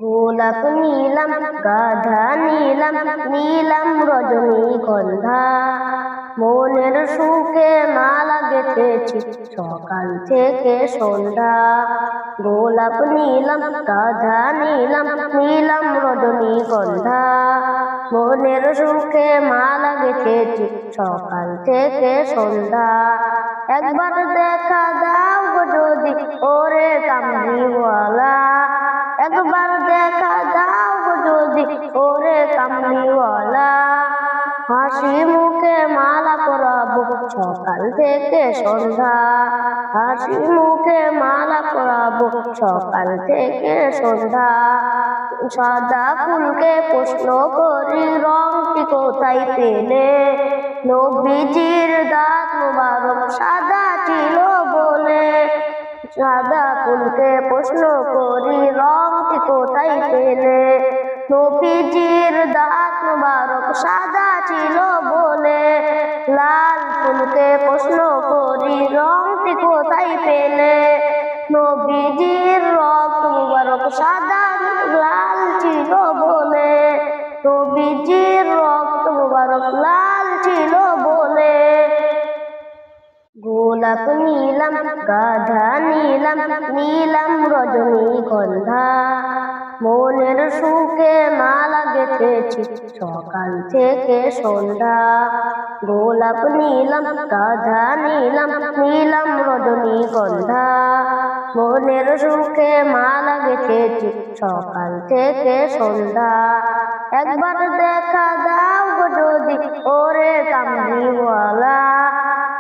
গোলাপ নীলাম গাধা নীলাম নীলাম রজনীগন্ধা, মনের সুখে মালা গেঁথেছি সকাল থেকে সন্ধ্যা। গোলাপ নীলাম গাধা নীলাম নীলাম রজনীগন্ধা, মনের সুখে মালা গেঁথেছি সকাল থেকে সন্ধ্যা। একবার দেখা দাও গো যদি ওরে কামলিওয়ালা, একবার দেখা দাও গো যদি ওরে কামলিওয়ালা। হাসি মুখে মালা পরাবো সকাল থেকে সন্ধ্যা, হাসি মুখে মালা পরাবো সকাল থেকে সন্ধ্যা। সাদা ফুলকে প্রশ্ন করি রংটি কোথায় পেলে, নবীজির দাঁত মোবারক সাদা ছিল বলে। সাদা ফুলকে প্রশ্ন করি রংটি কোথায় পেলে, নবীজির দাঁত মোবারক সাদা ছিল বলে। লাল ফুলকে প্রশ্ন করি রংটি কোথায় পেলে, নবীজির রক্ত মোবারক সাদা লাল ছিল বলে, নবীজির রক্ত মোবারক লাল ছিল বলে। গোলাপ নীলাম গাধা নীলাম নীলাম রজনীগন্ধা, মনের সুখে মালা গেঁথেছি সকাল থেকে সন্ধ্যা। গোলাপ নীলাম গাধা নীলাম নীলাম রজনীগন্ধা, মনের সুখে মালা গেঁথেছি সকাল থেকে সন্ধ্যা। একবার দেখা দাও গো যদি ওরে কামলিওয়ালা,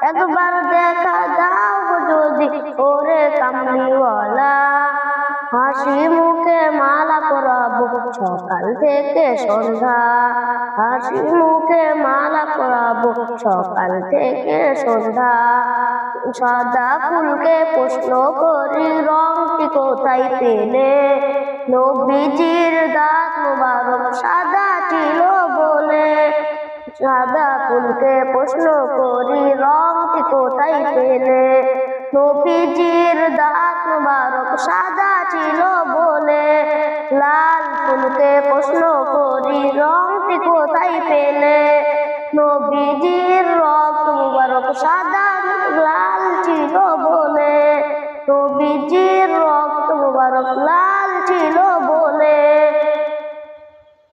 একবার দেখা দাও গো যদি ওরে কামলিওয়ালা। হাসি মুখে মালা পরাবো সকাল থেকে সন্ধ্যা, হাসি মুখে মালা পরাবো সকাল থেকে সন্ধ্যা। সাদা ফুলকে প্রশ্ন করি রংটি কোথায় পেলে, নবীজির দাঁত মোবারক সাদা ছিল বলে। সাদা ফুলকে প্রশ্ন করি রংটি কোথায় পেলে, নবীজির দাঁত মোবারক সাদা ছিল বলে। লাল ফুলকে প্রশ্ন করি রংটি কোথায় পেলে, নবীজির রক্ত মোবারক সাদা লাল ছিল বলে, নবীজির রক্ত মোবারক লাল